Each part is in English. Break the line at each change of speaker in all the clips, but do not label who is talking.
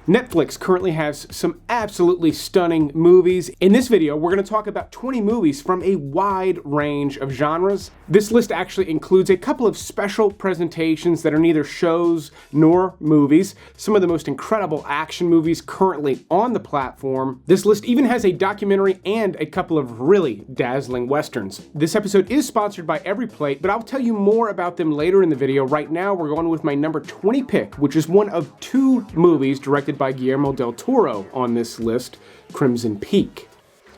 Netflix currently has some absolutely stunning movies. In this video, we're going to talk about 20 movies from a wide range of genres. This list actually includes a couple of special presentations that are neither shows nor movies, some of the most incredible action movies currently on the platform. This list even has a documentary and a couple of really dazzling westerns. This episode is sponsored by Every Plate, but I'll tell you more about them later in the video. Right now, we're going with my number 20 pick, which is one of two movies directed by Guillermo del Toro on this list, Crimson Peak.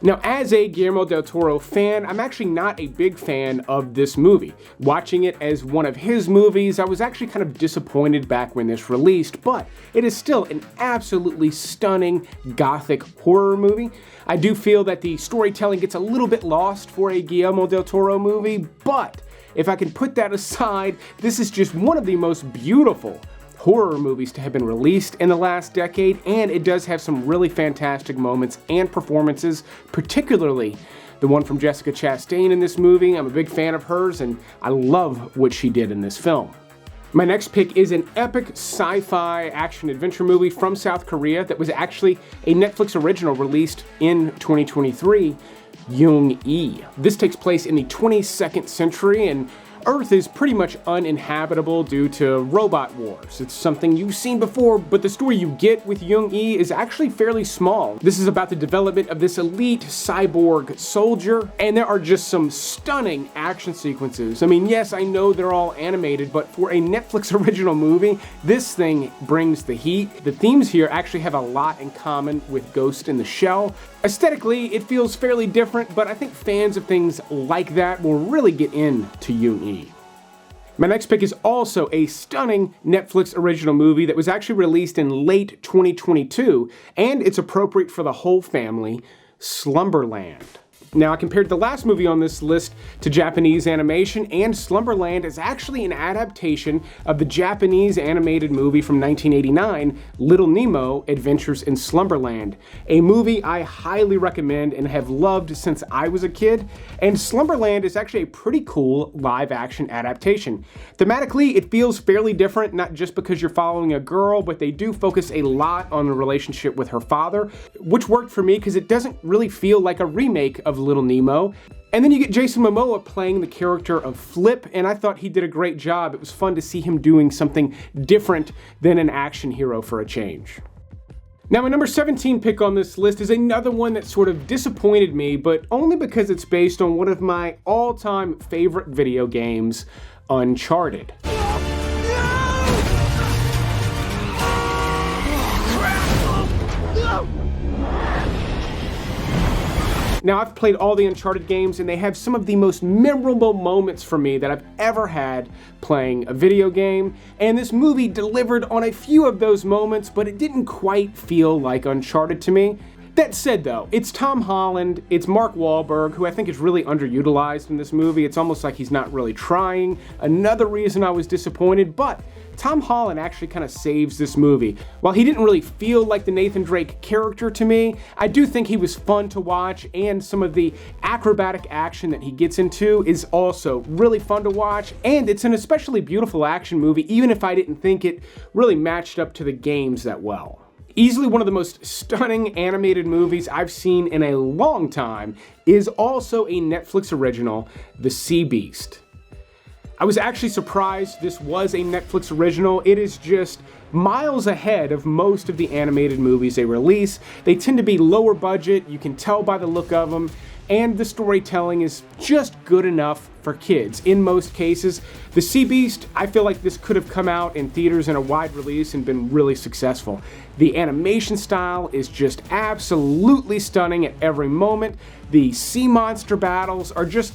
Now, as a Guillermo del Toro fan, I'm actually not a big fan of this movie. Watching it as one of his movies, I was actually kind of disappointed back when this released, but it is still an absolutely stunning gothic horror movie. I do feel that the storytelling gets a little bit lost for a Guillermo del Toro movie, but if I can put that aside, this is just one of the most beautiful horror movies to have been released in the last decade, and it does have some really fantastic moments and performances, particularly the one from Jessica Chastain in this movie. I'm a big fan of hers, and I love what she did in this film. My next pick is an epic sci-fi action-adventure movie from South Korea that was actually a Netflix original released in 2023, Jung-E. This takes place in the 22nd century, and Earth is pretty much uninhabitable due to robot wars. It's something you've seen before, but the story you get with Jung-E is actually fairly small. This is about the development of this elite cyborg soldier, and there are just some stunning action sequences. I mean, yes, I know they're all animated, but for a Netflix original movie, this thing brings the heat. The themes here actually have a lot in common with Ghost in the Shell. Aesthetically, it feels fairly different, but I think fans of things like that will really get into Jung-E. My next pick is also a stunning Netflix original movie that was actually released in late 2022, and it's appropriate for the whole family, Slumberland. Now, I compared the last movie on this list to Japanese animation, and Slumberland is actually an adaptation of the Japanese animated movie from 1989, Little Nemo: Adventures in Slumberland, a movie I highly recommend and have loved since I was a kid. And Slumberland is actually a pretty cool live-action adaptation. Thematically, it feels fairly different, not just because you're following a girl, but they do focus a lot on the relationship with her father, which worked for me because it doesn't really feel like a remake of Little Nemo. And then you get Jason Momoa playing the character of Flip, and I thought he did a great job. It was fun to see him doing something different than an action hero for a change. Now, my number 17 pick on this list is another one that sort of disappointed me, but only because it's based on one of my all-time favorite video games, Uncharted. Now, I've played all the Uncharted games, and they have some of the most memorable moments for me that I've ever had playing a video game, and this movie delivered on a few of those moments, but it didn't quite feel like Uncharted to me. That said, though, it's Tom Holland, it's Mark Wahlberg, who I think is really underutilized in this movie. It's almost like he's not really trying. Another reason I was disappointed, but Tom Holland actually kind of saves this movie. While he didn't really feel like the Nathan Drake character to me, I do think he was fun to watch, and some of the acrobatic action that he gets into is also really fun to watch, and it's an especially beautiful action movie, even if I didn't think it really matched up to the games that well. Easily one of the most stunning animated movies I've seen in a long time is also a Netflix original, The Sea Beast. I was actually surprised this was a Netflix original. It is just miles ahead of most of the animated movies they release. They tend to be lower budget, you can tell by the look of them, and the storytelling is just good enough for kids in most cases. The Sea Beast, I feel like this could have come out in theaters in a wide release and been really successful. The animation style is just absolutely stunning at every moment. The sea monster battles are just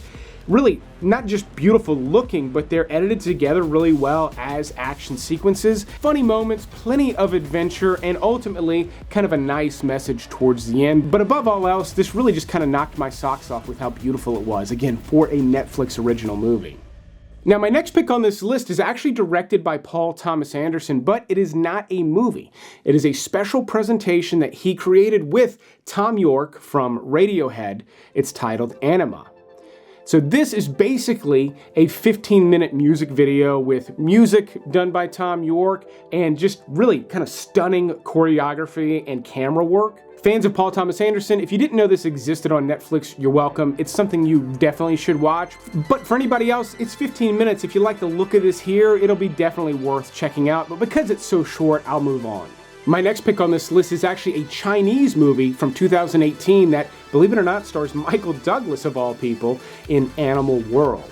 really not just beautiful looking, but they're edited together really well as action sequences. Funny moments, plenty of adventure, and ultimately kind of a nice message towards the end. But above all else, this really just kind of knocked my socks off with how beautiful it was, again, for a Netflix original movie. Now, my next pick on this list is actually directed by Paul Thomas Anderson, but it is not a movie. It is a special presentation that he created with Thom Yorke from Radiohead. It's titled Anima. So this is basically a 15-minute music video with music done by Tom York and just really kind of stunning choreography and camera work. Fans of Paul Thomas Anderson, if you didn't know this existed on Netflix, you're welcome. It's something you definitely should watch. But for anybody else, it's 15 minutes. If you like the look of this here, it'll be definitely worth checking out. But because it's so short, I'll move on. My next pick on this list is actually a Chinese movie from 2018 that, believe it or not, stars Michael Douglas, of all people, in Animal World.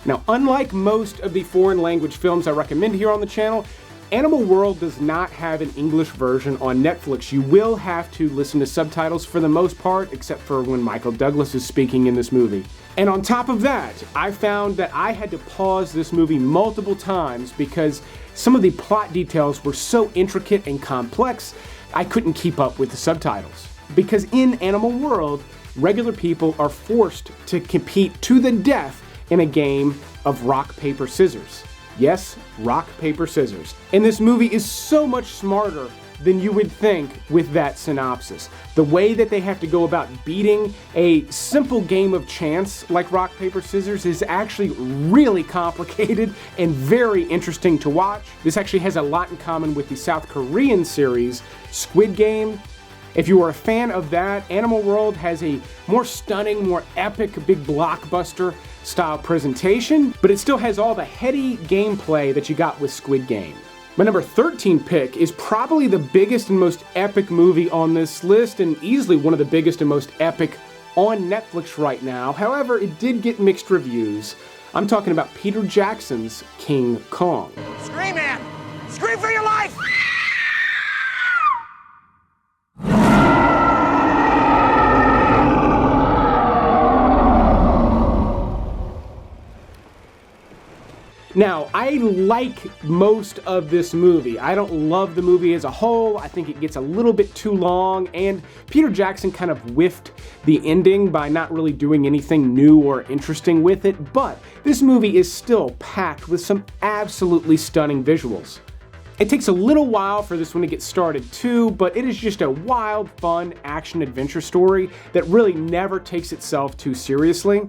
Now, unlike most of the foreign language films I recommend here on the channel, Animal World does not have an English version on Netflix. You will have to listen to subtitles for the most part, except for when Michael Douglas is speaking in this movie. And on top of that, I found that I had to pause this movie multiple times because some of the plot details were so intricate and complex, I couldn't keep up with the subtitles. Because in Animal World, regular people are forced to compete to the death in a game of rock, paper, scissors. Yes, rock, paper, scissors. And this movie is so much smarter than you would think with that synopsis. The way that they have to go about beating a simple game of chance like rock, paper, scissors is actually really complicated and very interesting to watch. This actually has a lot in common with the South Korean series Squid Game. If you are a fan of that, Animal World has a more stunning, more epic, big blockbuster style presentation, but it still has all the heady gameplay that you got with Squid Game. My number 13 pick is probably the biggest and most epic movie on this list, and easily one of the biggest and most epic on Netflix right now. However, it did get mixed reviews. I'm talking about Peter Jackson's King Kong.
Scream, man! Scream for your life!
Now, I like most of this movie. I don't love the movie as a whole. I think it gets a little bit too long, and Peter Jackson kind of whiffed the ending by not really doing anything new or interesting with it, but this movie is still packed with some absolutely stunning visuals. It takes a little while for this one to get started too, but it is just a wild, fun action-adventure story that really never takes itself too seriously.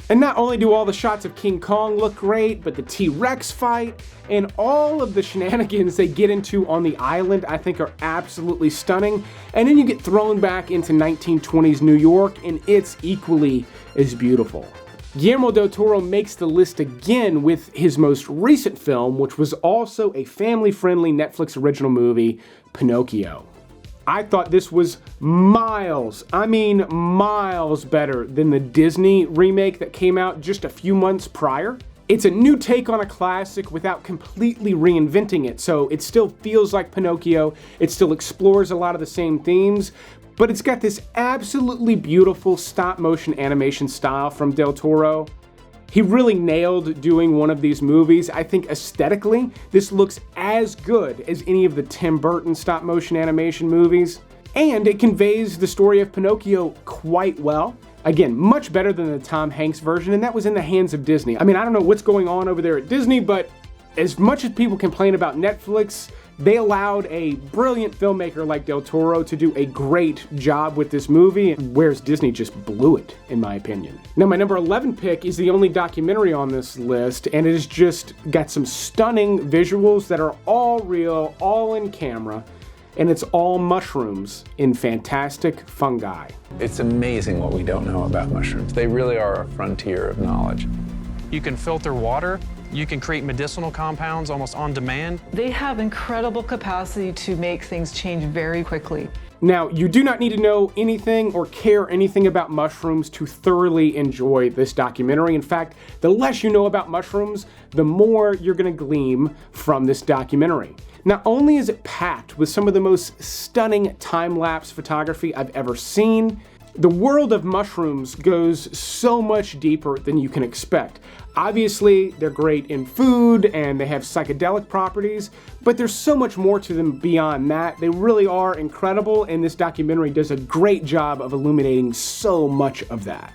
And not only do all the shots of King Kong look great, but the T-Rex fight and all of the shenanigans they get into on the island I think are absolutely stunning. And then you get thrown back into 1920s New York and it's equally as beautiful. Guillermo del Toro makes the list again with his most recent film, which was also a family-friendly Netflix original movie, Pinocchio. I thought this was miles better than the Disney remake that came out just a few months prior. It's a new take on a classic without completely reinventing it, so it still feels like Pinocchio, it still explores a lot of the same themes, but it's got this absolutely beautiful stop-motion animation style from Del Toro. He really nailed doing one of these movies. I think aesthetically, this looks as good as any of the Tim Burton stop-motion animation movies. And it conveys the story of Pinocchio quite well. Again, much better than the Tom Hanks version, and that was in the hands of Disney. I mean, I don't know what's going on over there at Disney, but as much as people complain about Netflix, they allowed a brilliant filmmaker like Del Toro to do a great job with this movie, whereas Disney just blew it, in my opinion. Now, my number 11 pick is the only documentary on this list, and it has just got some stunning visuals that are all real, all in camera, and it's all mushrooms in fantastic fungi.
It's amazing what we don't know about mushrooms. They really are a frontier of knowledge.
You can filter water. You can create medicinal compounds almost on demand.
They have incredible capacity to make things change very quickly.
Now, you do not need to know anything or care anything about mushrooms to thoroughly enjoy this documentary. In fact, the less you know about mushrooms, the more you're going to glean from this documentary. Not only is it packed with some of the most stunning time-lapse photography I've ever seen, the world of mushrooms goes so much deeper than you can expect. Obviously, they're great in food and they have psychedelic properties, but there's so much more to them beyond that. They really are incredible, and this documentary does a great job of illuminating so much of that.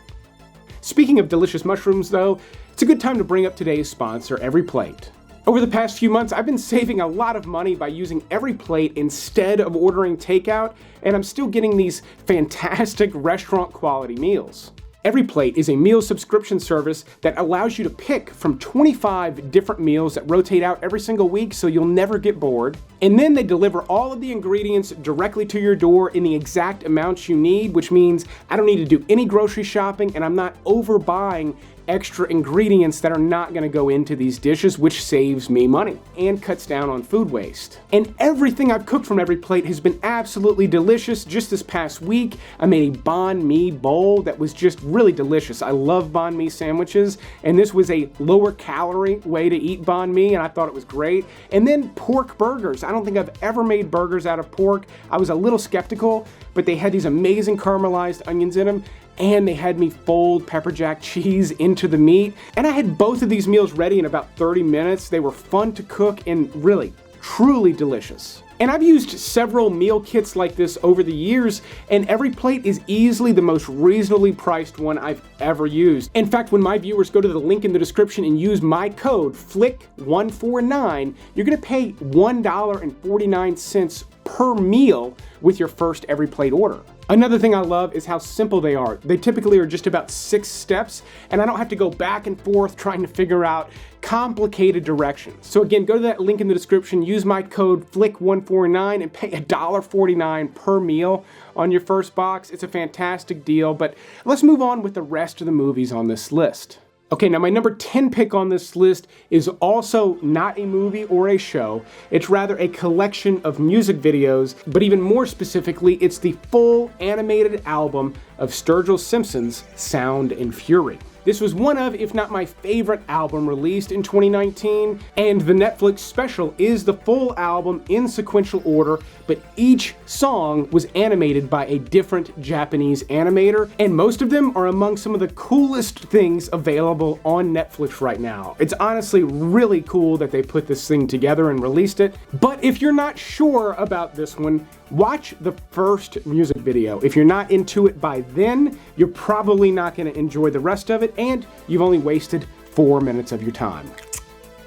Speaking of delicious mushrooms, though, it's a good time to bring up today's sponsor, Every Plate. Over the past few months, I've been saving a lot of money by using Every Plate instead of ordering takeout, and I'm still getting these fantastic restaurant quality meals. Every Plate is a meal subscription service that allows you to pick from 25 different meals that rotate out every single week so you'll never get bored. And then they deliver all of the ingredients directly to your door in the exact amounts you need, which means I don't need to do any grocery shopping and I'm not overbuying extra ingredients that are not going to go into these dishes, which saves me money and cuts down on food waste. And everything I've cooked from Every Plate has been absolutely delicious. Just this past week, I made a banh mi bowl that was just really delicious. I love banh mi sandwiches, and this was a lower calorie way to eat banh mi, and I thought it was great. And then pork burgers. I don't think I've ever made burgers out of pork. I was a little skeptical, but they had these amazing caramelized onions in them, and they had me fold pepper jack cheese into the meat. And I had both of these meals ready in about 30 minutes. They were fun to cook and really, truly delicious. And I've used several meal kits like this over the years, and Every Plate is easily the most reasonably priced one I've ever used. In fact, when my viewers go to the link in the description and use my code FLICK149, you're gonna pay $1.49 per meal with your first Every Plate order. Another thing I love is how simple they are. They typically are just about 6 steps, and I don't have to go back and forth trying to figure out complicated directions. So again, go to that link in the description, use my code FLICK149 and pay $1.49 per meal on your first box. It's a fantastic deal, but let's move on with the rest of the movies on this list. Okay, now my number 10 pick on this list is also not a movie or a show. It's rather a collection of music videos, but even more specifically, it's the full animated album of Sturgill Simpson's Sound and Fury. This was one of, if not my favorite album released in 2019, and the Netflix special is the full album in sequential order, but each song was animated by a different Japanese animator, and most of them are among some of the coolest things available on Netflix right now. It's honestly really cool that they put this thing together and released it, but if you're not sure about this one, watch the first music video. If you're not into it by then, you're probably not going to enjoy the rest of it, and you've only wasted 4 minutes of your time.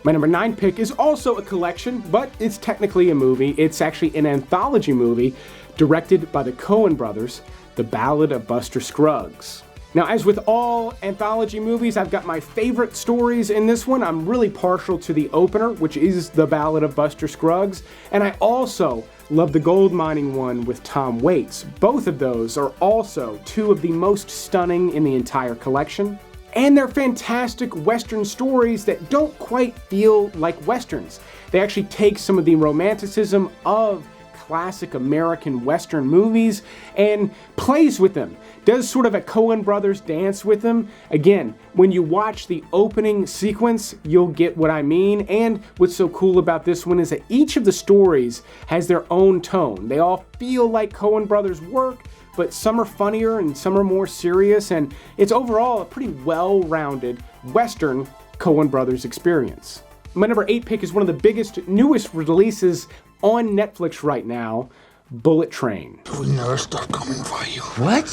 My number 9 pick is also a collection, but it's technically a movie. It's actually an anthology movie directed by the Coen brothers, The Ballad of Buster Scruggs. Now, as with all anthology movies, I've got my favorite stories in this one. I'm really partial to the opener, which is The Ballad of Buster Scruggs, and I also love the gold mining one with Tom Waits. Both of those are also 2 of the most stunning in the entire collection. And they're fantastic Western stories that don't quite feel like Westerns. They actually take some of the romanticism of classic American Western movies and plays with them. Does sort of a Coen brothers dance with them. Again, when you watch the opening sequence, you'll get what I mean. And what's so cool about this one is that each of the stories has their own tone. They all feel like Coen brothers work, but some are funnier and some are more serious, and it's overall a pretty well-rounded Western Coen brothers experience. My number 8 pick is one of the biggest, newest releases on Netflix right now, Bullet Train.
We never stop coming for you.
What?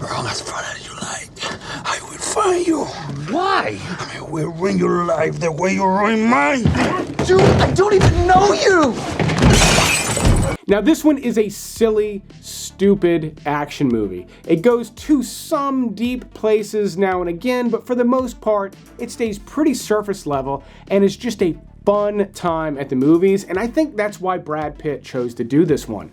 Wrong as far as you like. I will find you.
Why?
I will ruin your life the way you ruin mine.
Dude, I don't even know you!
Now this one is a silly, stupid action movie. It goes to some deep places now and again, but for the most part, it stays pretty surface level and is just a fun time at the movies, and I think that's why Brad Pitt chose to do this one.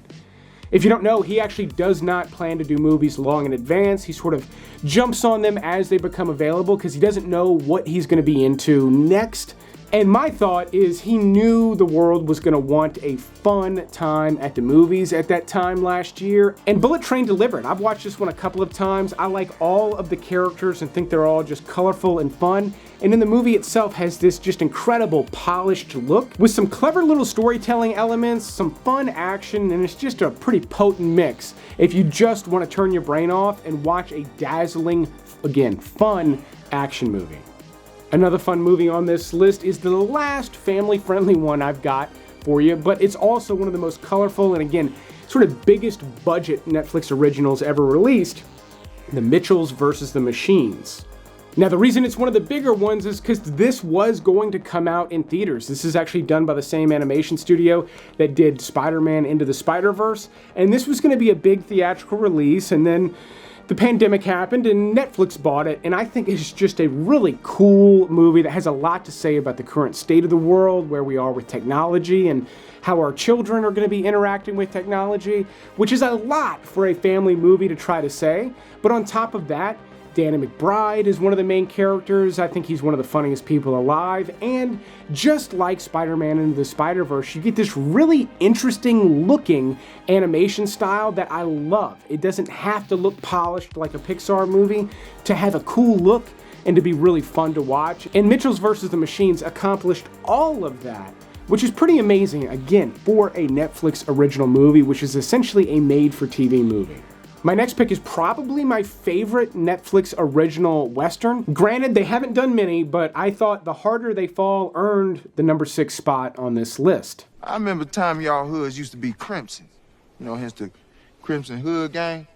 If you don't know, he actually does not plan to do movies long in advance. He sort of jumps on them as they become available because he doesn't know what he's going to be into next. And my thought is he knew the world was going to want a fun time at the movies at that time last year, and Bullet Train delivered. I've watched this one a couple of times. I like all of the characters and think they're all just colorful and fun, and then the movie itself has this just incredible polished look with some clever little storytelling elements, some fun action, and it's just a pretty potent mix if you just want to turn your brain off and watch a dazzling, again, fun action movie. Another fun movie on this list is the last family-friendly one I've got for you, but it's also one of the most colorful and, again, sort of biggest budget Netflix originals ever released, The Mitchells vs. the Machines. Now, the reason it's one of the bigger ones is because this was going to come out in theaters. This is actually done by the same animation studio that did Spider-Man Into the Spider-Verse, and this was going to be a big theatrical release, and then The pandemic happened and Netflix bought it, and I think it's just a really cool movie that has a lot to say about the current state of the world, where we are with technology, and how our children are going to be interacting with technology, which is a lot for a family movie to try to say. But on top of that, Danny McBride is one of the main characters. I think he's one of the funniest people alive. And just like Spider-Man Into the Spider-Verse, you get this really interesting looking animation style that I love. It doesn't have to look polished like a Pixar movie to have a cool look and to be really fun to watch. And Mitchell's vs. the Machines accomplished all of that, which is pretty amazing, again, for a Netflix original movie, which is essentially a made-for-TV movie. My next pick is probably my favorite Netflix original Western. Granted, they haven't done many, but I thought The Harder They Fall earned the number 6 spot on this list.
I remember time y'all hoods used to be Crimson. You know, hence the Crimson Hood gang.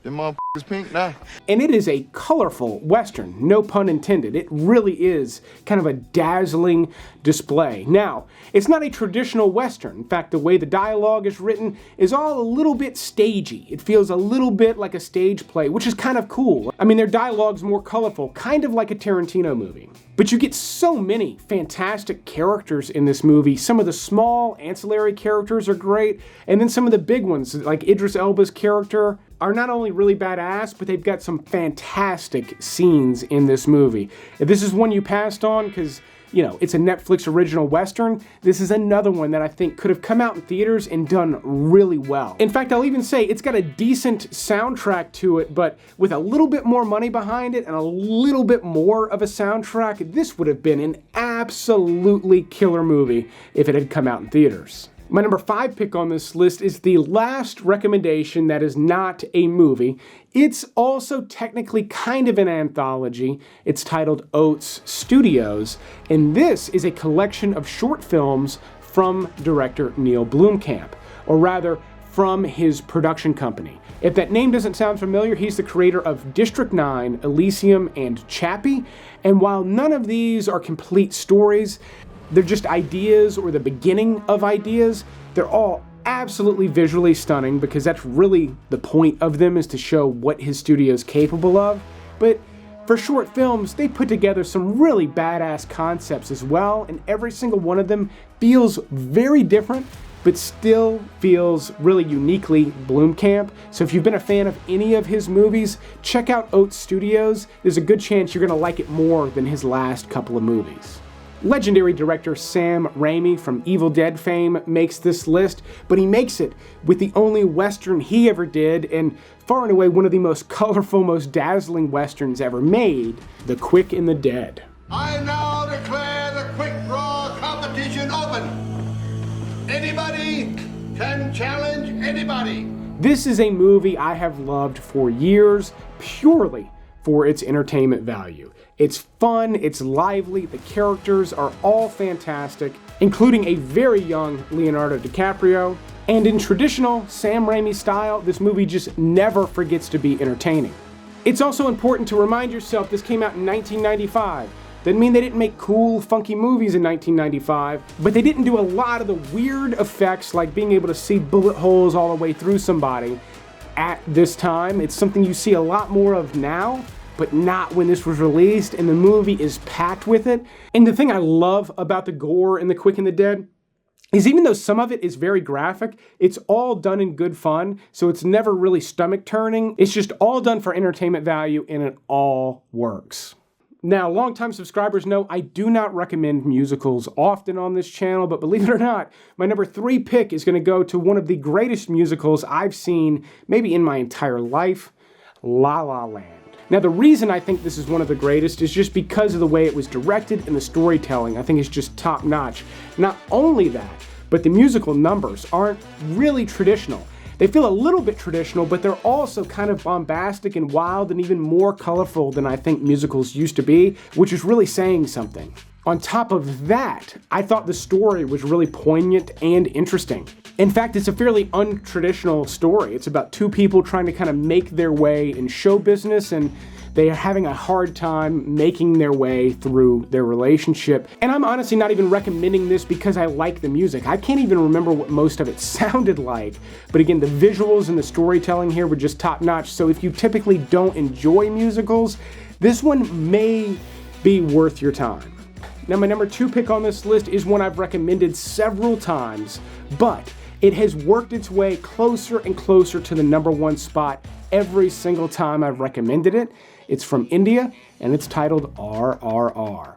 Them motherfuckers pink now.
And it is a colorful Western, no pun intended. It really is kind of a dazzling display. Now, it's not a traditional Western. In fact, the way the dialogue is written is all a little bit stagey. It feels a little bit like a stage play, which is kind of cool. I mean, their dialogue's more colorful, kind of like a Tarantino movie. But you get so many fantastic characters in this movie. Some of the small ancillary characters are great, and then some of the big ones, like Idris Elba's character, are not only really badass, but they've got some fantastic scenes in this movie. If this is one you passed on because, you know, it's a Netflix original Western, this is another one that I think could have come out in theaters and done really well. In fact, I'll even say it's got a decent soundtrack to it, but with a little bit more money behind it and a little bit more of a soundtrack, this would have been an absolutely killer movie if it had come out in theaters. My number 5 pick on this list is the last recommendation that is not a movie. It's also technically kind of an anthology. It's titled OATS Studios, and this is a collection of short films from director Neil Blomkamp, or rather, from his production company. If that name doesn't sound familiar, he's the creator of District 9, Elysium, and Chappie, and while none of these are complete stories, they're just ideas or the beginning of ideas. They're all absolutely visually stunning because that's really the point of them, is to show what his studio is capable of. But for short films, they put together some really badass concepts as well, and every single one of them feels very different, but still feels really uniquely Blomkamp. So if you've been a fan of any of his movies, check out OATS Studios. There's a good chance you're gonna like it more than his last couple of movies. Legendary director Sam Raimi from Evil Dead fame makes this list, but he makes it with the only Western he ever did, and far and away one of the most colorful, most dazzling Westerns ever made, The Quick and the Dead.
I now declare the quick draw competition open. Anybody can challenge anybody.
This is a movie I have loved for years, purely for its entertainment value. It's fun, it's lively, the characters are all fantastic, including a very young Leonardo DiCaprio. And in traditional Sam Raimi style, this movie just never forgets to be entertaining. It's also important to remind yourself this came out in 1995. Doesn't mean they didn't make cool, funky movies in 1995, but they didn't do a lot of the weird effects like being able to see bullet holes all the way through somebody at this time. It's something you see a lot more of now, but not when this was released, and the movie is packed with it. And the thing I love about the gore in The Quick and the Dead is even though some of it is very graphic, it's all done in good fun, so it's never really stomach-turning. It's just all done for entertainment value, and it all works. Now, longtime subscribers know I do not recommend musicals often on this channel, but believe it or not, my number 3 pick is going to go to one of the greatest musicals I've seen maybe in my entire life, La La Land. Now, the reason I think this is one of the greatest is just because of the way it was directed and the storytelling. I think it's just top-notch. Not only that, but the musical numbers aren't really traditional. They feel a little bit traditional, but they're also kind of bombastic and wild and even more colorful than I think musicals used to be, which is really saying something. On top of that, I thought the story was really poignant and interesting. In fact, it's a fairly untraditional story. It's about two people trying to kind of make their way in show business, and they are having a hard time making their way through their relationship. And I'm honestly not even recommending this because I like the music. I can't even remember what most of it sounded like. But again, the visuals and the storytelling here were just top notch. So if you typically don't enjoy musicals, this one may be worth your time. Now, my number 2 pick on this list is one I've recommended several times, but it has worked its way closer and closer to the number 1 spot every single time I've recommended it. It's from India, and it's titled RRR.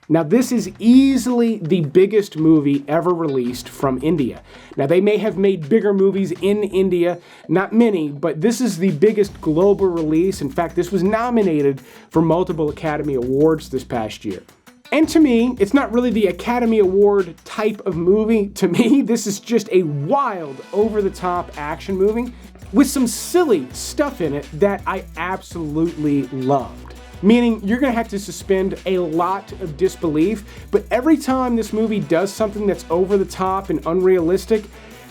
Now, this is easily the biggest movie ever released from India. Now, they may have made bigger movies in India, not many, but this is the biggest global release. In fact, this was nominated for multiple Academy Awards this past year. And to me, it's not really the Academy Award type of movie. To me, this is just a wild, over-the-top action movie with some silly stuff in it that I absolutely loved. Meaning, you're gonna have to suspend a lot of disbelief, but every time this movie does something that's over the top and unrealistic,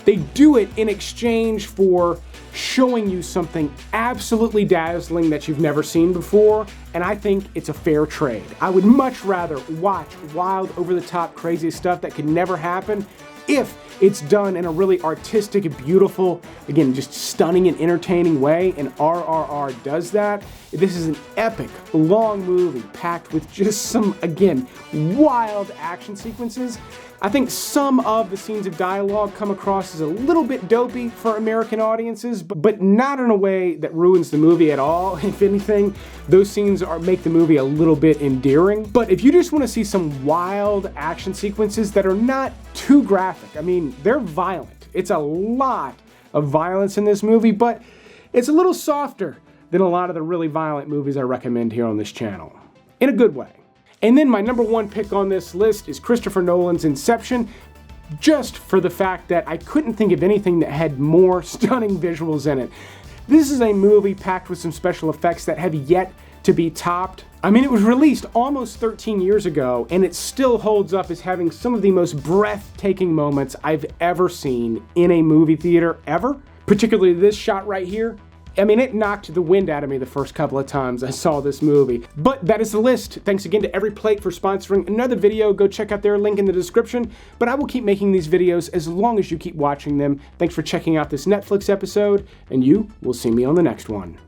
they do it in exchange for showing you something absolutely dazzling that you've never seen before, and I think it's a fair trade. I would much rather watch wild, over-the-top, crazy stuff that could never happen if it's done in a really artistic, beautiful, again, just stunning and entertaining way, and RRR does that. This is an epic, long movie packed with just some, again, wild action sequences. I think some of the scenes of dialogue come across as a little bit dopey for American audiences, but not in a way that ruins the movie at all. If anything, those scenes make the movie a little bit endearing. But if you just want to see some wild action sequences that are not too graphic, I mean, they're violent. It's a lot of violence in this movie, but it's a little softer than a lot of the really violent movies I recommend here on this channel, in a good way. And then my number 1 pick on this list is Christopher Nolan's Inception, just for the fact that I couldn't think of anything that had more stunning visuals in it. This is a movie packed with some special effects that have yet to be topped. I mean, it was released almost 13 years ago, and it still holds up as having some of the most breathtaking moments I've ever seen in a movie theater ever. Particularly this shot right here. I mean, it knocked the wind out of me the first couple of times I saw this movie. But that is the list. Thanks again to Every Plate for sponsoring another video. Go check out their link in the description. But I will keep making these videos as long as you keep watching them. Thanks for checking out this Netflix episode, and you will see me on the next one.